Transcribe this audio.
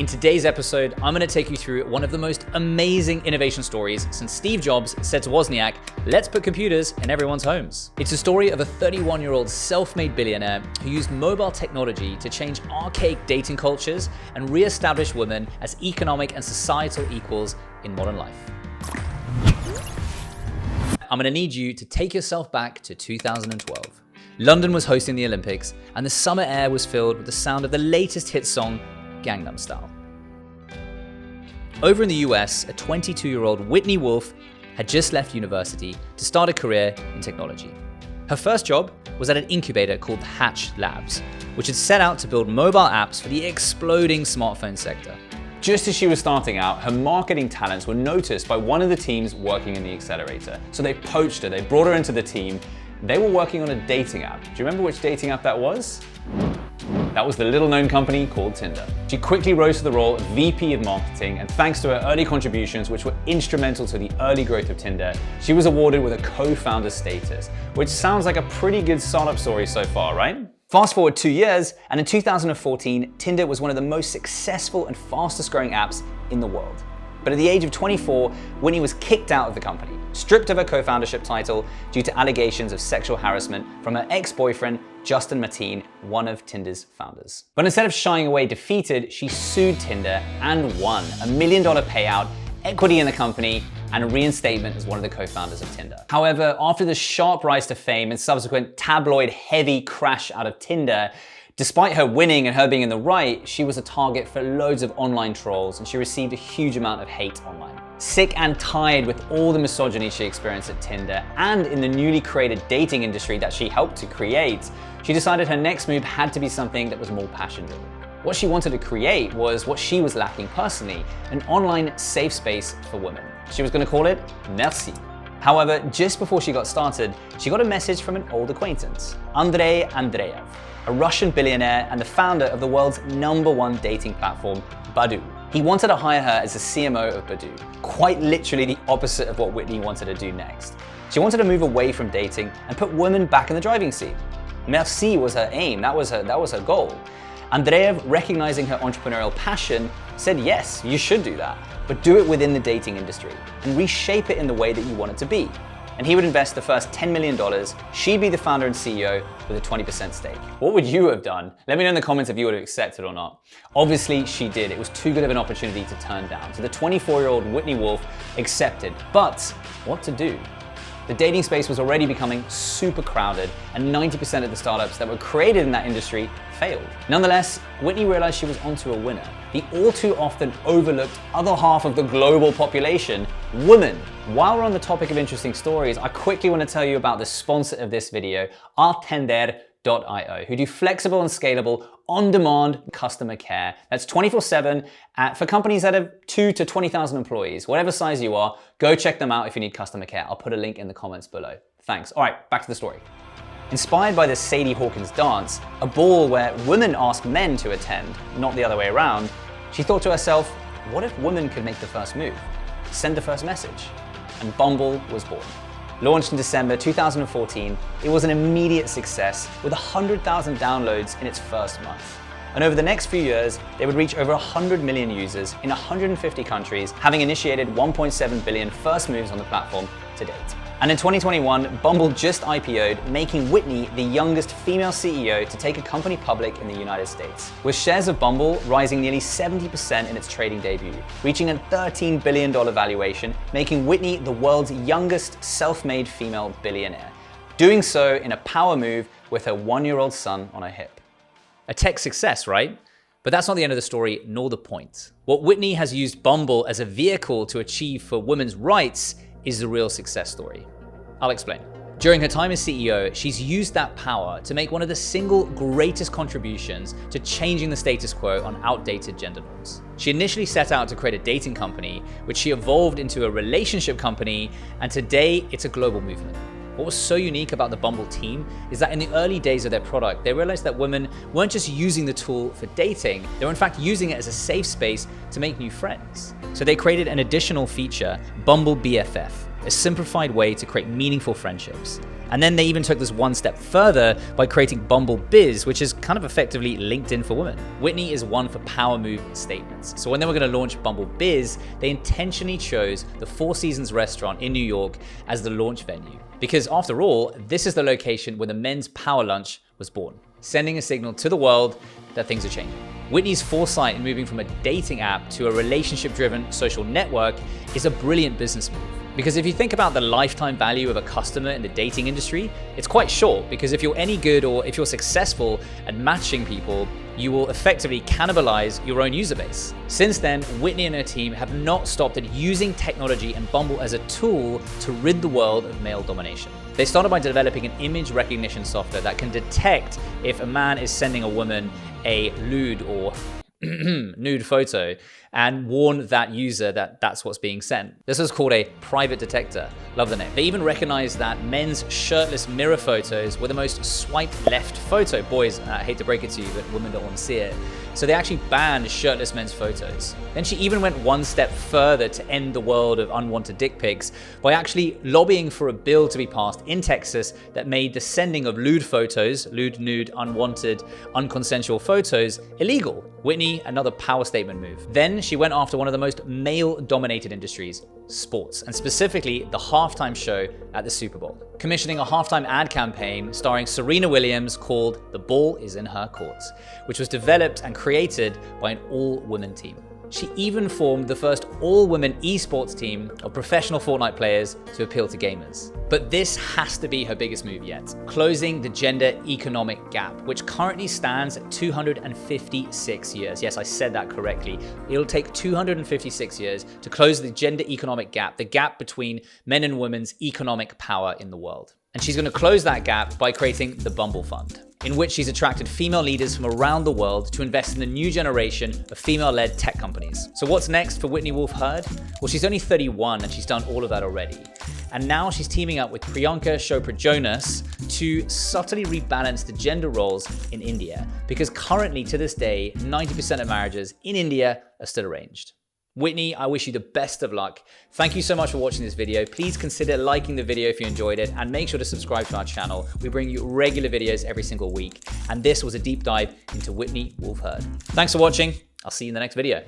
In today's episode, I'm going to take you through one of the most amazing innovation stories since Steve Jobs said to Wozniak, let's put computers in everyone's homes. It's a story of a 31-year-old self-made billionaire who used mobile technology to change archaic dating cultures and re-establish women as economic and societal equals in modern life. I'm going to need you to take yourself back to 2012. London was hosting the Olympics, and the summer air was filled with the sound of the latest hit song, Gangnam Style. Over in the US, a 22-year-old Whitney Wolfe had just left university to start a career in technology. Her first job was at an incubator called Hatch Labs, which had set out to build mobile apps for the exploding smartphone sector. Just as she was starting out, her marketing talents were noticed by one of the teams working in the accelerator. So they poached her, they brought her into the team. They were working on a dating app. Do you remember which dating app that was? That was the little-known company called Tinder. She quickly rose to the role of VP of Marketing, and thanks to her early contributions, which were instrumental to the early growth of Tinder, she was awarded with a co-founder status, which sounds like a pretty good startup story so far, right? Fast forward 2 years, and in 2014, Tinder was one of the most successful and fastest growing apps in the world. But at the age of 24, Whitney was kicked out of the company, stripped of her co-foundership title due to allegations of sexual harassment from her ex-boyfriend, Justin Mateen, one of Tinder's founders. But instead of shying away defeated, she sued Tinder and won a $1 million payout, equity in the company, and a reinstatement as one of the co-founders of Tinder. However, after the sharp rise to fame and subsequent tabloid-heavy crash out of Tinder, despite her winning and her being in the right, she was a target for loads of online trolls, and she received a huge amount of hate online. Sick and tired with all the misogyny she experienced at Tinder and in the newly created dating industry that she helped to create, she decided her next move had to be something that was more passion-driven. What she wanted to create was what she was lacking personally, an online safe space for women. She was going to call it Merci. However, just before she got started, she got a message from an old acquaintance, Andrei Andreev, a Russian billionaire and the founder of the world's #1 dating platform, Badoo. He wanted to hire her as the CMO of Badoo, quite literally the opposite of what Whitney wanted to do next. She wanted to move away from dating and put women back in the driving seat. Merci was her aim, that was her goal. Andreev, recognizing her entrepreneurial passion, said yes, you should do that, but do it within the dating industry and reshape it in the way that you want it to be. And he would invest the first $10 million, she'd be the founder and CEO with a 20% stake. What would you have done? Let me know in the comments if you would have accepted or not. Obviously, she did. It was too good of an opportunity to turn down. So the 24-year-old Whitney Wolfe accepted. But what to do? The dating space was already becoming super crowded, and 90% of the startups that were created in that industry failed. Nonetheless, Whitney realized she was onto a winner, the all too often overlooked other half of the global population, women. While we're on the topic of interesting stories, I quickly want to tell you about the sponsor of this video, Tinder.io, who do flexible and scalable on-demand customer care. That's 24/7 for companies that have 2 to 20,000 employees. Whatever size you are, go check them out if you need customer care. I'll put a link in the comments below. Thanks. All right, back to the story. Inspired by the Sadie Hawkins dance, a ball where women ask men to attend, not the other way around, she thought to herself, what if women could make the first move, send the first message? And Bumble was born. Launched in December 2014, it was an immediate success with 100,000 downloads in its first month. And over the next few years, they would reach over 100 million users in 150 countries, having initiated 1.7 billion first moves on the platform to date. And in 2021, Bumble just IPO'd, making Whitney the youngest female CEO to take a company public in the United States, with shares of Bumble rising nearly 70% in its trading debut, reaching a $13 billion valuation, making Whitney the world's youngest self-made female billionaire, doing so in a power move with her 1-year-old son on her hip. A tech success, right? But that's not the end of the story, nor the point. What Whitney has used Bumble as a vehicle to achieve for women's rights is the real success story. I'll explain. During her time as CEO, she's used that power to make one of the single greatest contributions to changing the status quo on outdated gender norms. She initially set out to create a dating company, which she evolved into a relationship company, and today it's a global movement. What was so unique about the Bumble team is that in the early days of their product, they realized that women weren't just using the tool for dating, they were in fact using it as a safe space to make new friends. So they created an additional feature, Bumble BFF, a simplified way to create meaningful friendships. And then they even took this one step further by creating Bumble Biz, which is kind of effectively LinkedIn for women. Whitney is one for power move statements. So when they were going to launch Bumble Biz, they intentionally chose the Four Seasons restaurant in New York as the launch venue. Because after all, this is the location where the men's power lunch was born, sending a signal to the world that things are changing. Whitney's foresight in moving from a dating app to a relationship-driven social network is a brilliant business move. Because if you think about the lifetime value of a customer in the dating industry, it's quite short, because if you're any good or if you're successful at matching people, you will effectively cannibalize your own user base. Since then, Whitney and her team have not stopped at using technology and Bumble as a tool to rid the world of male domination. They started by developing an image recognition software that can detect if a man is sending a woman a lewd or nude photo and warn that user that that's what's being sent. This is called a private detector. Love the name. They even recognized that men's shirtless mirror photos were the most swiped left photo. Boys, I hate to break it to you, but women don't want to see it. So they actually banned shirtless men's photos. Then she even went one step further to end the world of unwanted dick pics by actually lobbying for a bill to be passed in Texas that made the sending of lewd photos, lewd, nude, unwanted, unconsensual photos illegal. Whitney, another power statement move. Then she went after one of the most male-dominated industries, sports, and specifically the halftime show at the Super Bowl, commissioning a halftime ad campaign starring Serena Williams called "The Ball Is in Her Court," which was developed and created by an all-women team. She even formed the first all-women esports team of professional Fortnite players to appeal to gamers. But this has to be her biggest move yet, closing the gender economic gap, which currently stands at 256 years. Yes, I said that correctly. It'll take 256 years to close the gender economic gap, the gap between men and women's economic power in the world. And she's going to close that gap by creating the Bumble Fund, in which she's attracted female leaders from around the world to invest in the new generation of female-led tech companies. So what's next for Whitney Wolfe Herd? Well, she's only 31 and she's done all of that already. And now she's teaming up with Priyanka Chopra Jonas to subtly rebalance the gender roles in India, because currently, to this day, 90% of marriages in India are still arranged. Whitney, I wish you the best of luck. Thank you so much for watching this video. Please consider liking the video if you enjoyed it, and make sure to subscribe to our channel. We bring you regular videos every single week, and this was a deep dive into Whitney Wolfe Herd. Thanks for watching. I'll see you in the next video.